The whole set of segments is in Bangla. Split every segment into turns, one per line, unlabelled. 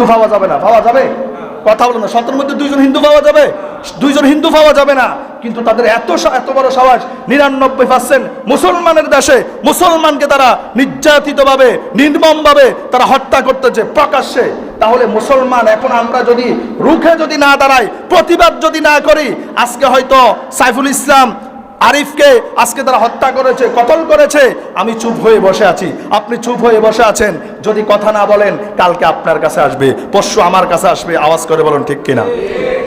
হিন্দু পাওয়া যাবে না, পাওয়া যাবে? কথা বলেন না। 17 মধ্যে 2 জন হিন্দু পাওয়া যাবে? 2 জন হিন্দু পাওয়া যাবে না, কিন্তু তাদের এত বড় সাহস। 99% মুসলমানের দেশে মুসলমানকে তারা নির্যাতিতভাবে নির্মমভাবে তারা হত্যা করতেছে প্রকাশ্যে। তাহলে মুসলমান এখন আমরা যদি রুখে যদি না দাঁড়াই, প্রতিবাদ যদি না করি, আজকে হয়তো সাইফুল ইসলাম আরিফকে আজকে তারা হত্যা করেছে, কতল করেছে, আমি চুপ হয়ে বসে আছি, আপনি চুপ হয়ে বসে আছেন। যদি কথা না বলেন, কালকে আপনার কাছে আসবে, পরশু আমার কাছে আসবে। আওয়াজ করে বলুন ঠিক কিনা?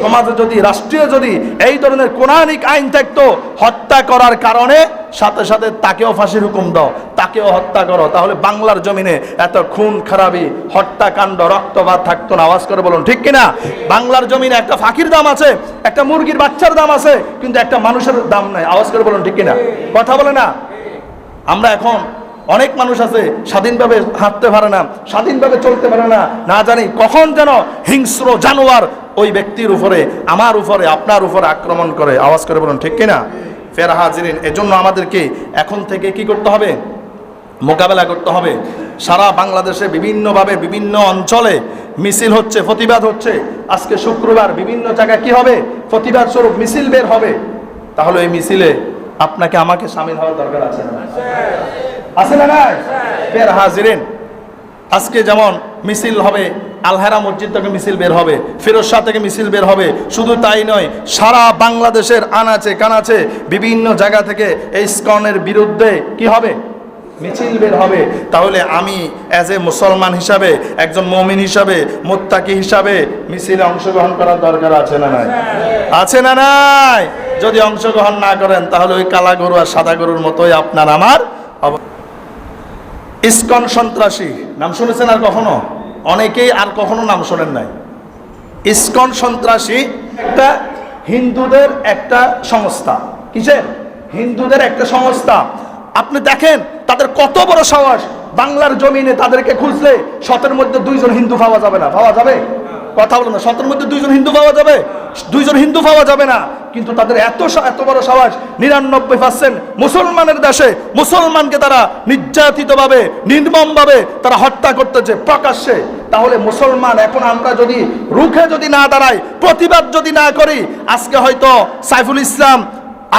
সমাজে যদি রাষ্ট্রীয় যদি এই ধরনের কোরআনিক আইন থাকতো, হত্যা করার কারণে সাথে সাথে তাকেও ফাঁসির হুকুম দাও, তাকেও হত্যা করো, তাহলে বাংলার জমিনে এত খুন খারাপি, হত্যাকাণ্ড, রক্তপাত থাকতো না। আওয়াজ করে বলুন ঠিক কিনা? বাংলার জমিনে একটা ফাঁকির দাম আছে, একটা মুরগির বাচ্চার দাম আছে, কিন্তু একটা মানুষের দাম নাই। আওয়াজ করে বলুন ঠিক কিনা? কথা বলে না। আমরা এখন অনেক মানুষ আছে স্বাধীনভাবে হাঁটতে পারে না, স্বাধীনভাবে চলতে পারে না, না জানি কখন যেন হিংস্র জানোয়ার ওই ব্যক্তির উপরে, আমার উপরে, আপনার উপরে আক্রমণ করে। আওয়াজ করে বলুন ঠিক কিনা? ফের হাজিরিন, এজন্য আমাদেরকে এখন থেকে কি করতে হবে? মোকাবেলা করতে হবে। সারা বাংলাদেশে বিভিন্নভাবে বিভিন্ন অঞ্চলে মিছিল হচ্ছে, প্রতিবাদ হচ্ছে। আজকে শুক্রবার বিভিন্ন জায়গায় কি হবে? প্রতিবাদ স্বরূপ মিছিল বের হবে। তাহলে এই মিছিলে আপনাকে আমাকে শামিল হওয়ার দরকার আছে না? আছে না নাই? ফের হাজিরিন, আজকে যেমন মিছিল হবে, আলহেরা মসজিদ থেকে মিছিল বের হবে, ফিরোজ শাহ থেকে মিছিল বের হবে। শুধু তাই নয়, সারা বাংলাদেশের আনাচে কানাচে বিভিন্ন জায়গা থেকে এই ইসকনের বিরুদ্ধে কি হবে? মিছিল বের হবে। তাহলে আমি অ্যাজ এ মুসলমান হিসাবে, একজন মুমিন হিসাবে, মুত্তাকি হিসাবে মিছিলে অংশগ্রহণ করার দরকার আছে না নাই? আছে না নাই? যদি অংশগ্রহণ না করেন, তাহলে ওই কালা গরু আর সাদা গরুর মতোই আপনার আমার। ইসকন সন্ত্রাসী নাম শুনেছেন আর কখনো? অনেকেই আর কখনো নাম শোনেন নাই। ইসকন সন্ত্রাসী একটা হিন্দুদের একটা সংস্থা। কিসের? হিন্দুদের একটা সংস্থা। আপনি দেখেন তাদের কত বড় সাহস। বাংলার জমিনে তাদেরকে খুঁজলে 17 মধ্যে 2 জন হিন্দু পাওয়া যাবে না, পাওয়া যাবে? কথা বলেন না। 17 মধ্যে 2 জন হিন্দু পাওয়া যাবে? 2 জন হিন্দু পাওয়া যাবে না, কিন্তু তাদের এত বড় সাহস। 99% মুসলমানের দেশে মুসলমানকে তারা নির্যাতিতভাবে নির্মমভাবে তারা হত্যা করতেছে প্রকাশ্যে। তাহলে মুসলমান এখন আমরা যদি রুখে যদি না দাঁড়াই, প্রতিবাদ যদি না করি, আজকে হয়তো সাইফুল ইসলাম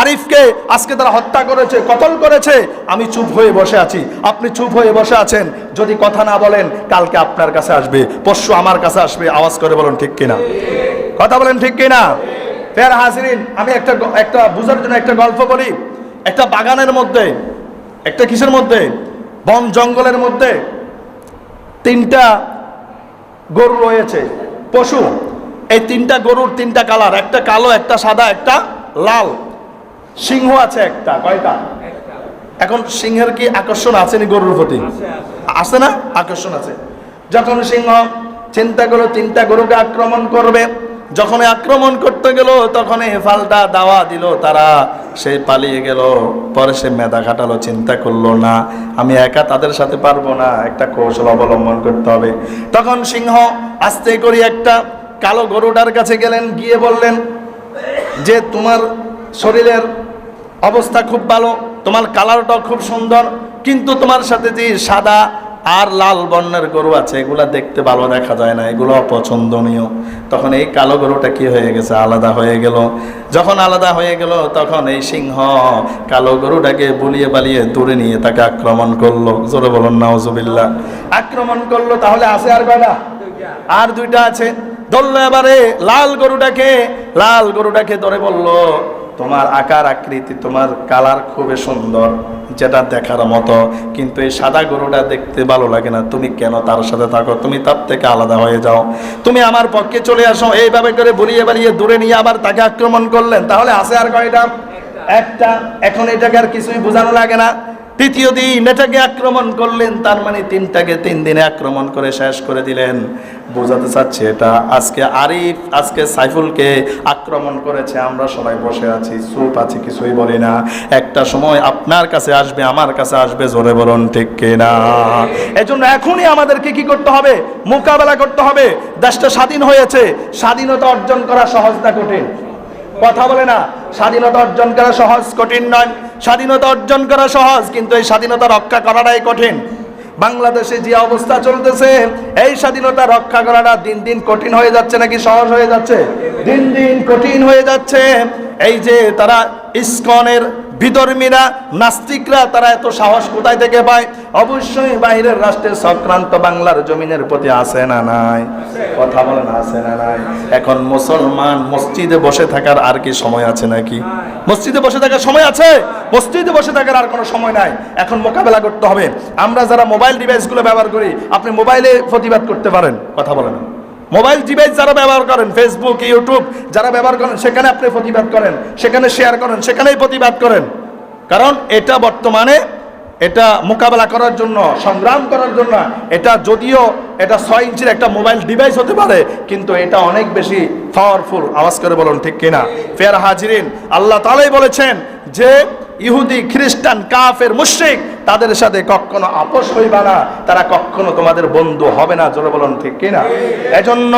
আরিফকে আজকে তারা হত্যা করেছে, কতল করেছে, আমি চুপ হয়ে বসে আছি, আপনি চুপ হয়ে বসে আছেন। যদি কথা না বলেন, কালকে আপনার কাছে আসবে, পরশু আমার কাছে আসবে। আওয়াজ করে বলুন ঠিক কিনা? কথা বলেন ঠিক কিনা? ফের হাজিরিন, আমি একটা বুঝার জন্য একটা গল্প বলি। একটা বাগানের মধ্যে, একটা কিসের মধ্যে? বন জঙ্গলের মধ্যে 3টা গরু রয়েছে, পশু। এই 3টা গরুর 3টা কালার, একটা কালো, একটা সাদা, একটা লাল। সিংহ আছে একটা। কয়টা? এখন সিংহের কি আকর্ষণ আছে নি গরুর প্রতি? আছে না? আকর্ষণ আছে। যখন সিংহ চিন্তা করলো 3টা গরুকে আক্রমণ করবে, যখন আক্রমণ করতে গেল, তখন ফালটা দাওয়া দিল তারা, সে পালিয়ে গেল। পরে সে মেধা খাটালো, চিন্তা করলো না আমি একা তাদের সাথে পারবো না, একটা কৌশল অবলম্বন করতে হবে। তখন সিংহ আস্তে করে একটা কালো গরুটার কাছে গেলেন, গিয়ে বললেন যে তোমার শরীরের অবস্থা খুব ভালো, তোমার কালারটাও খুব সুন্দর, কিন্তু তোমার সাথে যে সাদা আর লাল বর্ণের গরু আছে, এগুলা দেখতে ভালো দেখা যায় না, এগুলো অপছন্দনীয়। তখন এই কালো গরুটা কি হয়ে গেছে? আলাদা হয়ে গেল। যখন আলাদা হয়ে গেল, তখন এই সিংহ কালো গরুটাকে বুলিয়ে বালিয়ে দূরে নিয়ে তাকে আক্রমণ করলো। জোরে বলুন নাউজুবিল্লাহ। আক্রমণ করলো। তাহলে আছে আর কয়টা? আর 2টা আছে। ধরলো এবারে লাল গরুটাকে ধরে বলল, তোমার আকার আকৃতি, তোমার কালার খুবই সুন্দর, যেটা দেখার মতো, কিন্তু এই সাদা গরুটা দেখতে ভালো লাগে না, তুমি কেন তার সাথে থাকো? তুমি তার থেকে আলাদা হয়ে যাও, তুমি আমার পক্ষে চলে আসো। এইভাবে করে বুলিয়ে বালিয়ে দূরে নিয়ে আবার তাকে আক্রমণ করলেন। তাহলে আছে আর কয়টা? একটা। এখন এটাকে আর কিছুই বোঝানো লাগে না। তৃতীয় দিন এটাকে আক্রমণ করলেন, তার মানে 3টাকে 3 দিনে আক্রমণ করে শেষ করে দিলেন। বোঝাতে চাচ্ছে এটা আজকে আরিফ, আজকে সাইফুলকে আক্রমণ করেছে, আমরা সবাই বসে আছি, চুপ আছি, কিছুই বলি না। একটা সময় আপনার কাছে আসবে, আমার কাছে আসবে। জোরে বলুন ঠিক কিনা? এজন্য এখনই আমাদেরকে কি করতে হবে? মোকাবেলা করতে হবে। দেশটা স্বাধীন হয়েছে, স্বাধীনতা অর্জন করা সহজ না কঠিন? কথা বলে না। স্বাধীনতা অর্জন করা সহজ, কঠিন নয়। স্বাধীনতা অর্জন করা সহজ, কিন্তু এই স্বাধীনতা রক্ষা করাটাই কঠিন। বাংলাদেশে যে অবস্থা চলতেছে, এই স্বাধীনতা রক্ষা করাটা দিন দিন কঠিন হয়ে যাচ্ছে নাকি সহজ হয়ে যাচ্ছে? দিন দিন কঠিন হয়ে যাচ্ছে। এই যে তারা ইসকনের বিধর্মীরা, নাস্তিকরা, তারা এত সাহস কোথায় থেকে পায়? অবশ্যই বাইরের রাষ্ট্রের চক্রান্ত বাংলার জমিনের প্রতি আছে না নাই? কথা বলেন, আছে না নাই? এখন মুসলমান মসজিদে বসে থাকার আর কি সময় আছে নাকি? মসজিদে বসে থাকার সময় আছে? মসজিদে বসে থাকার আর কোনো সময় নাই। এখন মোকাবেলা করতে হবে। আমরা যারা মোবাইল ডিভাইসগুলো ব্যবহার করি, আপনি মোবাইলে প্রতিবাদ করতে পারেন। কথা বলেন, মোবাইল ডিভাইস যারা ব্যবহার করেন, ফেসবুক, ইউটিউব যারা ব্যবহার করেন, সেখানে আপনি প্রতিবাদ করেন, সেখানে শেয়ার করেন, সেখানেই প্রতিবাদ করেন। কারণ এটা বর্তমানে এটা মোকাবেলা করার জন্য, সংগ্রাম করার জন্য, এটা যদিও এটা 6 ইঞ্চির একটা মোবাইল ডিভাইস হতে পারে, কিন্তু এটা অনেক বেশি পাওয়ারফুল। আওয়াজ করে বলুন ঠিক কিনা? ফের হাজিরিন, আল্লাহ তাআলাই বলেছেন যে ইহুদি, খ্রিস্টান, কাফের, মুশরিক তাদের সাথে কখনো আপোষ হইবা না, তারা কখনো তোমাদের বন্ধু হবে না। জোরে বলুন ঠিক কিনা? এজন্য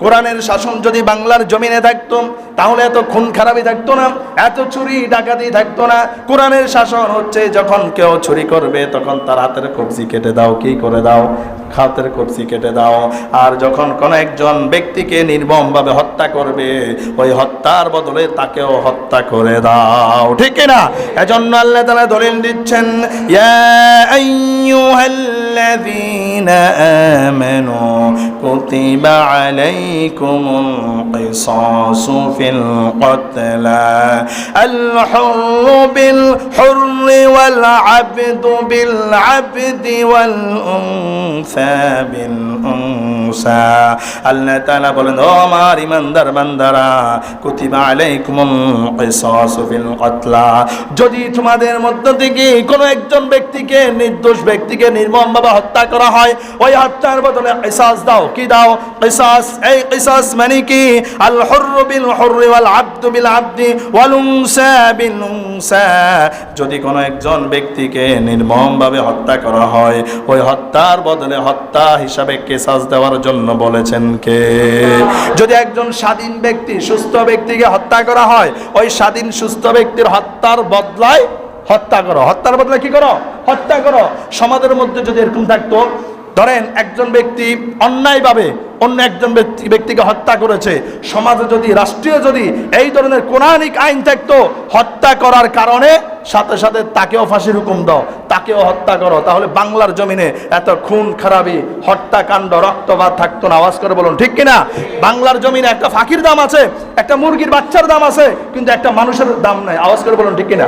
কোরআনের শাসন যদি বাংলার জমিনে থাকতো, তাহলে এত খুন খারাপি থাকতো না, এত চুরি ডাকাতি থাকতো না। কোরআনের শাসন হচ্ছে যখন কেউ চুরি করবে তখন তার হাতের কবজি কেটে দাও। কি করে দাও? হাতের কবজি কেটে দাও। আর যখন কোন একজন ব্যক্তিকে নির্মমভাবে হত্যা করবে, ওই হত্যার বদলে তাকেও হত্যা করে দাও। ঠিক না? এজন্য আল্লাহ তাআলা দলিল দিচ্ছেন, ইয়া আইয়ুহাল্লাযীনা আমানু কুতিবা আলাইকুমুল কিসাসু ফিল কতলা আল হুররু বিল হুররি ওয়াল আবদু বিল আবদি ওয়াল উনসা বিল উনসা। আল্লাহ তাআলা বলেন, ও আমার ঈমানদার বান্দারা, কুতিবা আলাইকুমুল কিসাসু ফিল কতলা, যদি তোমাদের মধ্য থেকে কোনো একজন ব্যক্তিকে, নির্দোষ ব্যক্তিকে নির্মমভাবে হত্যা করা হয়, ওই হত্যার বদলে কিসাস দাও। কি দাও? কিসাস। এই কিসাস মানে কি? আল হুররু বিল হুররি ওয়াল আবদু বিল আবদি ওয়াল উনসা বিল উনসা। যদি কোনো একজন ব্যক্তিকে নির্মমভাবে হত্যা করা হয়, ওই হত্যার বদলে হত্যা হিসাবে কিসাস দেওয়ার জন্য বলেছেন কে? যদি একজন স্বাধীন ব্যক্তি, সুস্থ ব্যক্তিকে হত্যা করা হয়, ওই স্বাধীন সুস্থ ব্যক্তির হত্যার বদলায় হত্যা করো। হত্যার বদলে কি করো? হত্যা করো। সমাজের মধ্যে যদি এরকম থাকতো, ধরেন একজন ব্যক্তি অন্যায়ভাবে অন্য একজন ব্যক্তিকে হত্যা করেছে, সমাজে যদি, রাষ্ট্রীয় যদি এই ধরনের কোরআনিক আইন থাকতো, হত্যা করার কারণে সাথে সাথে তাকেও ফাঁসির হুকুম দাও, তাকেও হত্যা করো, তাহলে বাংলার জমিনে এত খুন খারাপি, হত্যাকাণ্ড, রক্তপাত থাকতো না। আওয়াজ করে বলুন ঠিক কিনা? বাংলার জমিনে একটা ফাঁকির দাম আছে, একটা মুরগির বাচ্চার দাম আছে, কিন্তু একটা মানুষের দাম নাই। আওয়াজ করে বলুন ঠিক কিনা?